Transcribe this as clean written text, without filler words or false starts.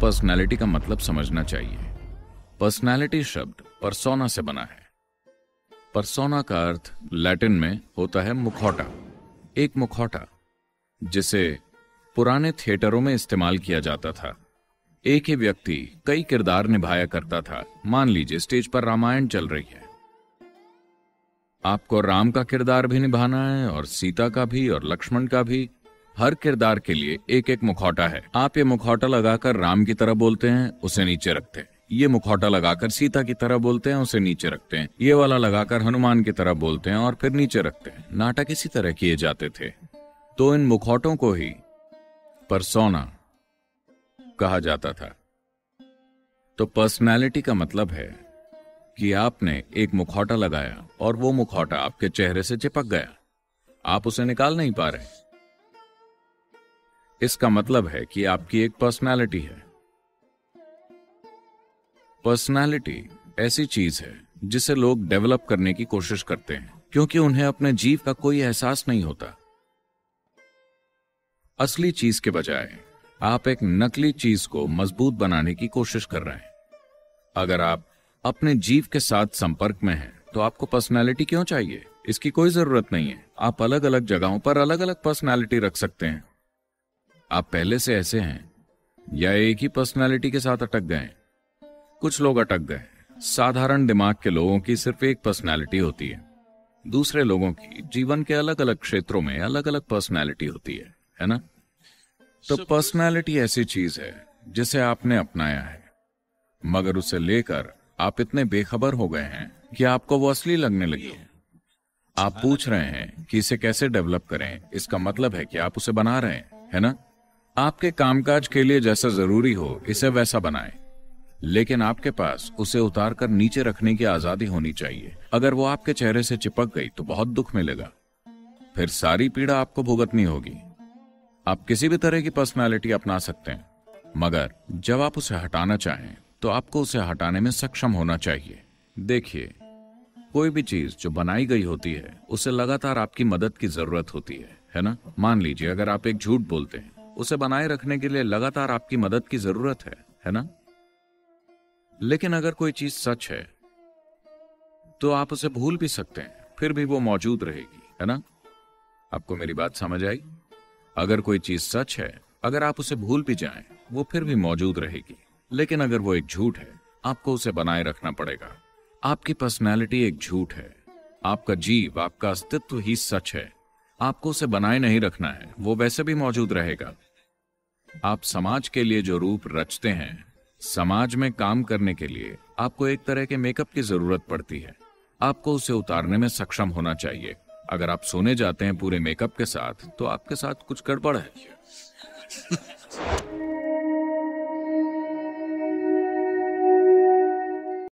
Personality का मतलब समझना चाहिए। पर्सनैलिटी शब्द पर्सोना से बना है। पर्सोना का अर्थ लैटिन में होता है मुखौटा। एक मुखौटा जिसे पुराने थिएटरों में इस्तेमाल किया जाता था। एक ही व्यक्ति कई किरदार निभाया करता था। मान लीजिए स्टेज पर रामायण चल रही है, आपको राम का किरदार भी निभाना है और सीता का भी और लक्ष्मण का भी। हर किरदार के लिए एक एक मुखौटा है। आप ये मुखौटा लगाकर राम की तरह बोलते हैं, उसे नीचे रखते हैं। ये मुखौटा लगाकर सीता की तरह बोलते हैं, उसे नीचे रखते हैं। ये वाला लगाकर हनुमान की तरह बोलते हैं और फिर नीचे रखते हैं। नाटक इसी तरह किए जाते थे। तो इन मुखौटों को ही पर्सोना कहा जाता था। तो पर्सनैलिटी का मतलब है कि आपने एक मुखौटा लगाया और वो मुखौटा आपके चेहरे से चिपक गया, आप उसे निकाल नहीं पा रहे। इसका मतलब है कि आपकी एक पर्सनैलिटी है। पर्सनैलिटी ऐसी चीज है जिसे लोग डेवलप करने की कोशिश करते हैं, क्योंकि उन्हें अपने जीव का कोई एहसास नहीं होता। असली चीज के बजाय आप एक नकली चीज को मजबूत बनाने की कोशिश कर रहे हैं। अगर आप अपने जीव के साथ संपर्क में हैं, तो आपको पर्सनैलिटी क्यों चाहिए? इसकी कोई जरूरत नहीं है। आप अलग अलग जगहों पर अलग अलग पर्सनैलिटी रख सकते हैं। आप पहले से ऐसे हैं या एक ही पर्सनैलिटी के साथ अटक गए? कुछ लोग अटक गए। साधारण दिमाग के लोगों की सिर्फ एक पर्सनैलिटी होती है। दूसरे लोगों की जीवन के अलग अलग क्षेत्रों में अलग अलग पर्सनैलिटी होती है ना? तो पर्सनैलिटी ऐसी चीज है जिसे आपने अपनाया है, मगर उसे लेकर आप इतने बेखबर हो गए हैं कि आपको वो असली लगने लगी है। आप पूछ रहे हैं कि इसे कैसे डेवलप करें। इसका मतलब है कि आप उसे बना रहे हैं, है ना? आपके कामकाज के लिए जैसा जरूरी हो इसे वैसा बनाएं, लेकिन आपके पास उसे उतार कर नीचे रखने की आजादी होनी चाहिए। अगर वो आपके चेहरे से चिपक गई तो बहुत दुख मिलेगा, फिर सारी पीड़ा आपको भुगतनी होगी। आप किसी भी तरह की पर्सनैलिटी अपना सकते हैं, मगर जब आप उसे हटाना चाहें तो आपको उसे हटाने में सक्षम होना चाहिए। देखिए, कोई भी चीज जो बनाई गई होती है उसे लगातार आपकी मदद की जरूरत होती है ना? मान लीजिए अगर आप एक झूठ बोलते हैं, उसे बनाए रखने के लिए लगातार आपकी मदद की जरूरत है ना? लेकिन अगर कोई चीज सच है तो आप उसे भूल भी सकते हैं, फिर भी वो मौजूद रहेगी, है ना? आपको मेरी बात समझ आई? अगर कोई चीज सच है, अगर आप उसे भूल भी जाएं, वो फिर भी मौजूद रहेगी। लेकिन अगर वो एक झूठ है, आपको उसे बनाए रखना पड़ेगा। आपकी पर्सनैलिटी एक झूठ है। आपका जीव, आपका अस्तित्व ही सच है। आपको उसे बनाए नहीं रखना है, वो वैसे भी मौजूद रहेगा। आप समाज के लिए जो रूप रचते हैं, समाज में काम करने के लिए आपको एक तरह के मेकअप की जरूरत पड़ती है। आपको उसे उतारने में सक्षम होना चाहिए। अगर आप सोने जाते हैं पूरे मेकअप के साथ, तो आपके साथ कुछ गड़बड़ है।